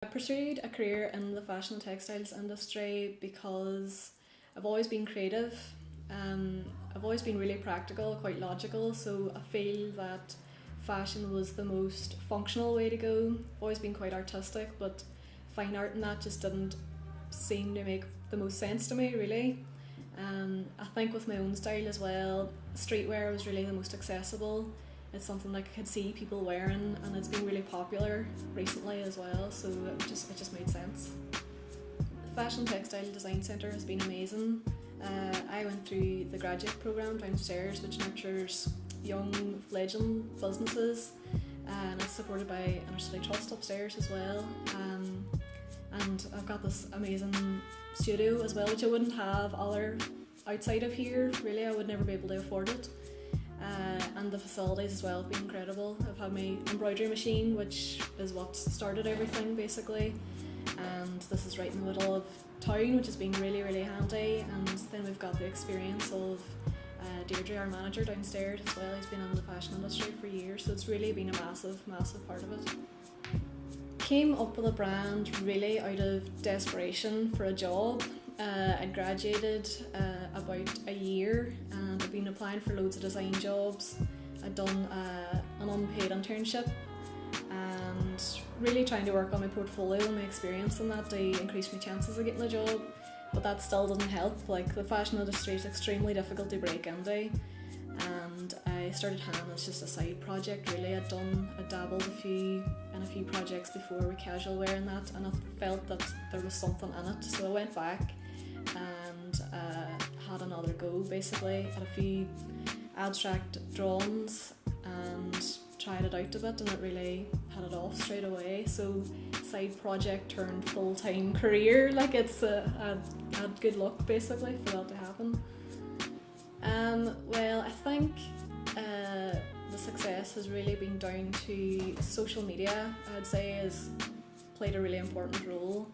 I pursued a career in the fashion and textiles industry because I've always been creative. I've always been really practical, quite logical, so I feel that fashion was the most functional way to go. I've always been quite artistic, but fine art and that just didn't seem to make the most sense to me, really. I think with my own style as well, streetwear was really the most accessible. It's something like I could see people wearing, and it's been really popular recently as well, so it just made sense. The Fashion Textile Design Centre has been amazing. I went through the graduate programme downstairs, which nurtures young fledgling businesses, and it's supported by Inner City Trust upstairs as well. And I've got this amazing studio as well, which I wouldn't have outside of here. Really, I would never be able to afford it. And the facilities as well have been incredible. I've had my embroidery machine, which is what started everything basically, and this is right in the middle of town, which has been really, really handy. And then we've got the experience of Deirdre, our manager downstairs as well. He's been in the fashion industry for years, so it's really been a massive, massive part of it. Came up with a brand really out of desperation for a job. I'd graduated about a year, and I'd been applying for loads of design jobs. I'd done an unpaid internship and really trying to work on my portfolio and my experience in that to increase my chances of getting a job, but that still didn't help. Like, the fashion industry is extremely difficult to break into, and I started hand as just a side project really. I dabbled in a few projects before with casual wear and that, and I felt that there was something in it, so I went back and had another go basically at a few abstract drawings and tried it out a bit, and it really had it off straight away. So side project turned full-time career. Like, it's had good luck basically for that to happen. Well, I think the success has really been down to social media. I'd say has played a really important role.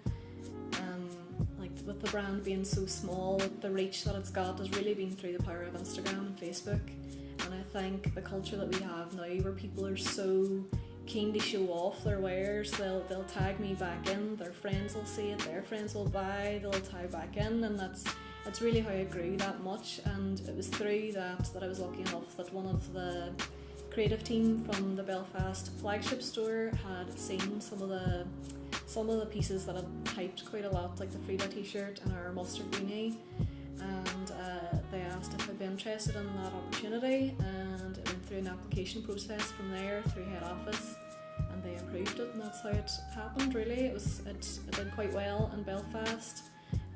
Like, with the brand being so small, the reach that it's got has really been through the power of Instagram and Facebook. And I think the culture that we have now, where people are so keen to show off their wares, they'll tag me back in, their friends will see it, their friends will buy, they'll tag back in, and that's really how I grew that much. And it was through that I was lucky enough that one of the creative team from the Belfast flagship store had seen some of the pieces that I'd hyped quite a lot, like the Frida t-shirt and our mustard beanie, and they asked if I'd be interested in that opportunity, and it went through an application process from there through head office, and they approved it, and that's how it happened really. It did quite well in Belfast,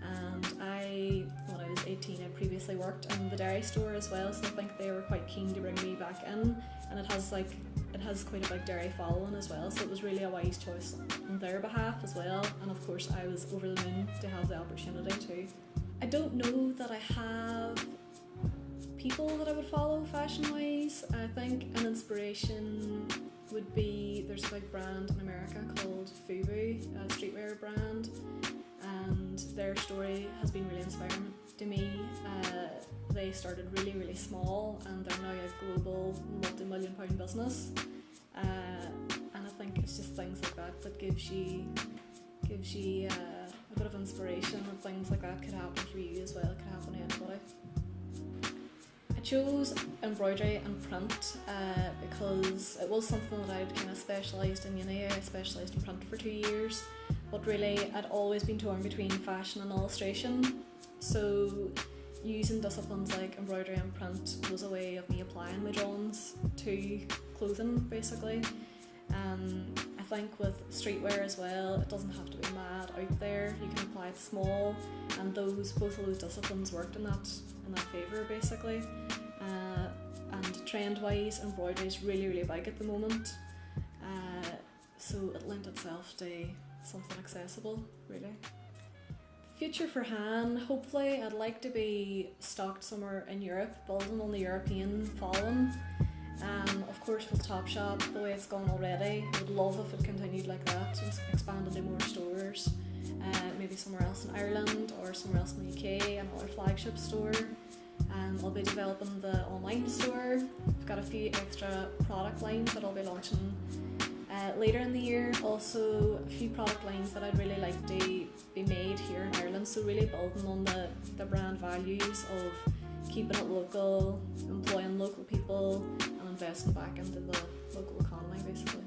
and when I was 18, I previously worked in the dairy store as well, so I think they were quite keen to bring me back in, and it has quite a big dairy following as well, so it was really a wise choice on their behalf as well. And of course I was over the moon to have the opportunity too. I don't know that I have people that I would follow fashion wise. I think an inspiration would be, there's a big brand in America called FUBU, a streetwear brand, and their story has been really inspiring to me. They started really, really small, and they're now a global multi-million pound business, and I think it's just things like that gives you a bit of inspiration, and things like that could happen for you as well. It could happen to anybody. I chose embroidery and print because it was something that I'd kind of specialised in uni. I specialised in print for 2 years, but really I'd always been torn between fashion and illustration, so using disciplines like embroidery and print was a way of me applying my drawings to clothing basically. I think with streetwear as well, it doesn't have to be mad out there, you can apply it small, and both of those disciplines worked in that favour basically. And trend wise, embroidery is really, really big at the moment, so it lent itself to something accessible really. Future for Han, hopefully I'd like to be stocked somewhere in Europe, building on the European following. Of course with Topshop, the way it's gone already, I would love if it continued like that and expand into more stores, maybe somewhere else in Ireland or somewhere else in the UK, another flagship store. I'll be developing the online store. I've got a few extra product lines that I'll be launching Later in the year, also a few product lines that I'd really like to be made here in Ireland, so really building on the brand values of keeping it local, employing local people and investing back into the local economy basically.